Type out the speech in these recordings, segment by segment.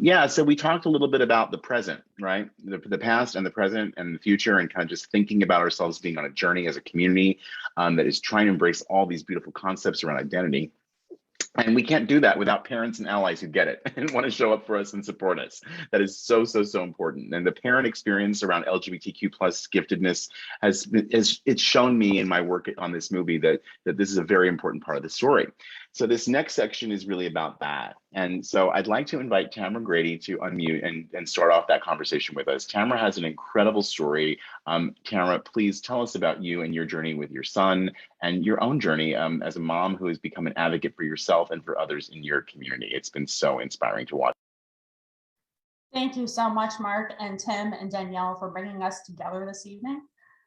Yeah, so we talked a little bit about the present, right? The past and the present and the future, and kind of just thinking about ourselves being on a journey as a community that is trying to embrace all these beautiful concepts around identity. And we can't do that without parents and allies who get it and want to show up for us and support us. That is so, so, so important. And the parent experience around LGBTQ plus giftedness it's shown me in my work on this movie that this is a very important part of the story. So this next section is really about that. And so I'd like to invite Tamara Grady to unmute and start off that conversation with us. Tamara has an incredible story. Tamara, please tell us about you and your journey with your son and your own journey as a mom who has become an advocate for yourself and for others in your community. It's been so inspiring to watch. Thank you so much, Mark and Tim and Danielle, for bringing us together this evening.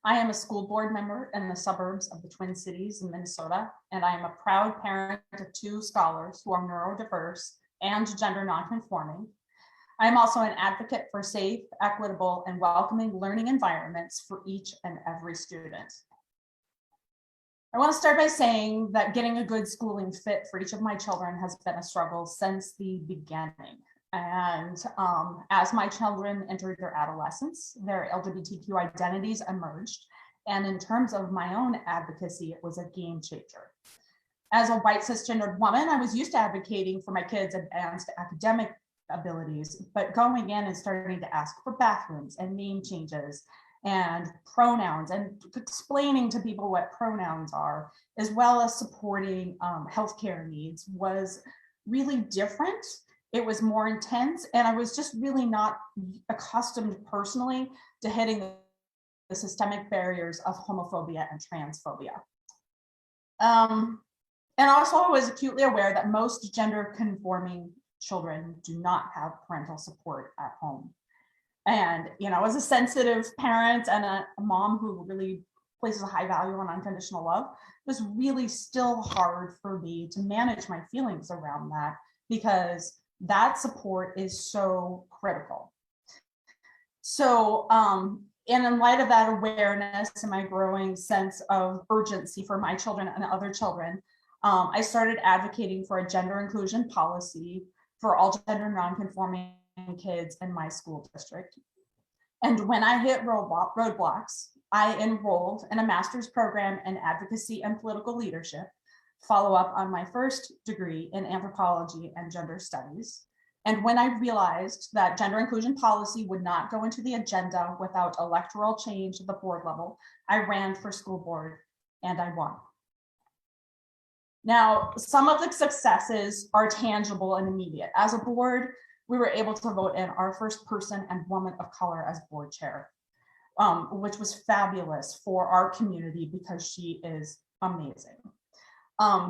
I am a school board member in the suburbs of the Twin Cities in Minnesota, and I am a proud parent of 2 scholars who are neurodiverse and gender nonconforming. I am also an advocate for safe, equitable, and welcoming learning environments for each and every student. I want to start by saying that getting a good schooling fit for each of my children has been a struggle since the beginning. And as my children entered their adolescence, their LGBTQ identities emerged. And in terms of my own advocacy, it was a game changer. As a white cisgendered woman, I was used to advocating for my kids' advanced academic abilities, but going in and starting to ask for bathrooms and name changes and pronouns and explaining to people what pronouns are, as well as supporting healthcare needs, was really different. It was more intense, and I was just really not accustomed personally to hitting the systemic barriers of homophobia and transphobia. And also I was acutely aware that most gender conforming children do not have parental support at home. And, you know, as a sensitive parent and a mom who really places a high value on unconditional love, it was really still hard for me to manage my feelings around that, because that support is so critical. So, and in light of that awareness and my growing sense of urgency for my children and other children, I started advocating for a gender inclusion policy for all gender nonconforming kids in my school district. And when I hit roadblocks, I enrolled in a master's program in advocacy and political leadership, follow up on my first degree in anthropology and gender studies. And when I realized that gender inclusion policy would not go into the agenda without electoral change at the board level, I ran for school board and I won. Now, some of the successes are tangible and immediate. As a board, we were able to vote in our first person and woman of color as board chair, which was fabulous for our community because she is amazing.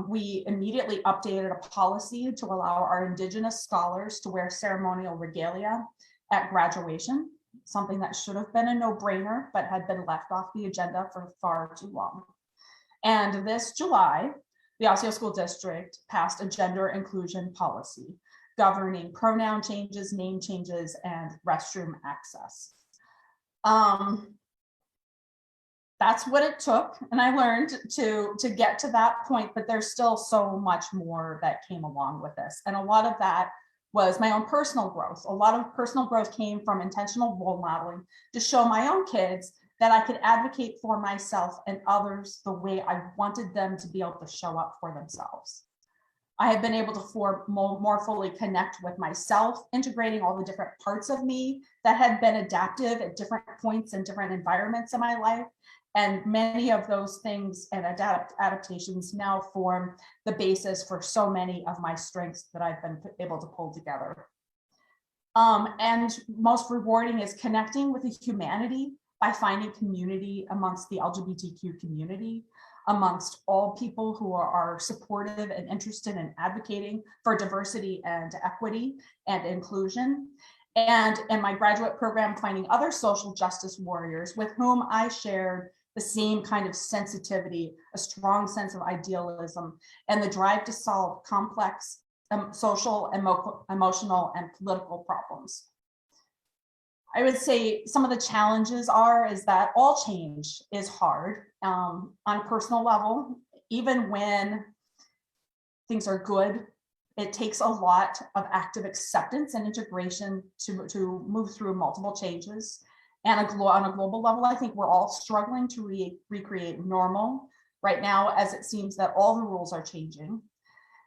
We immediately updated a policy to allow our Indigenous scholars to wear ceremonial regalia at graduation, something that should have been a no-brainer, but had been left off the agenda for far too long. And this July, the Osseo School District passed a gender inclusion policy governing pronoun changes, name changes, and restroom access. That's what it took, and I learned to get to that point, but there's still so much more that came along with this. And a lot of that was my own personal growth. A lot of personal growth came from intentional role modeling to show my own kids that I could advocate for myself and others the way I wanted them to be able to show up for themselves. I have been able to more fully connect with myself, integrating all the different parts of me that had been adaptive at different points and different environments in my life. And many of those things and adaptations now form the basis for so many of my strengths that I've been able to pull together. And most rewarding is connecting with the humanity by finding community amongst the LGBTQ community, amongst all people who are supportive and interested in advocating for diversity and equity and inclusion. And in my graduate program, finding other social justice warriors with whom I shared the same kind of sensitivity, a strong sense of idealism, and the drive to solve complex social, emotional, and political problems. I would say some of the challenges is that all change is hard on a personal level. Even when things are good, It takes a lot of active acceptance and integration to move through multiple changes. And on a global level, I think we're all struggling to recreate normal right now, as it seems that all the rules are changing.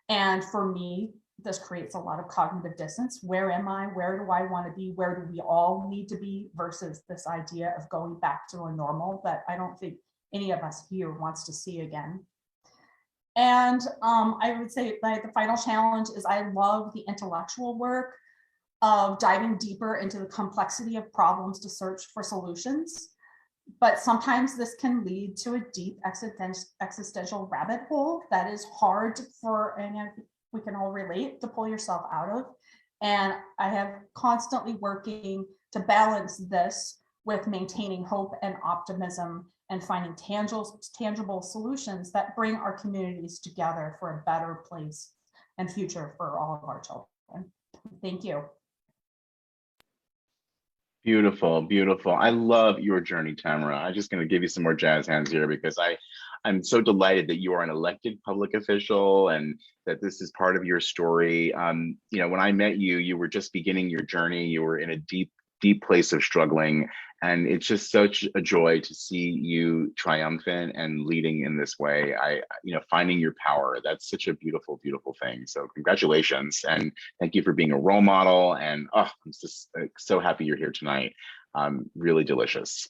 And for me, this creates a lot of cognitive dissonance. Where am I? Where do I want to be? Where do we all need to be? Versus this idea of going back to a normal that I don't think any of us here wants to see again. And I would say that the final challenge is I love the intellectual work of diving deeper into the complexity of problems to search for solutions. But sometimes this can lead to a deep existential rabbit hole that is hard for, and we can all relate, to pull yourself out of. And I have constantly working to balance this with maintaining hope and optimism and finding tangible solutions that bring our communities together for a better place and future for all of our children. Thank you. Beautiful, beautiful. I love your journey, Tamara. I'm just going to give you some more jazz hands here because I'm so delighted that you are an elected public official and that this is part of your story. You know, when I met you, you were just beginning your journey. You were in a deep place of struggling. And it's just such a joy to see you triumphant and leading in this way. You know, finding your power, that's such a beautiful, beautiful thing. So congratulations. And thank you for being a role model. And oh, I'm just so happy you're here tonight. Really delicious.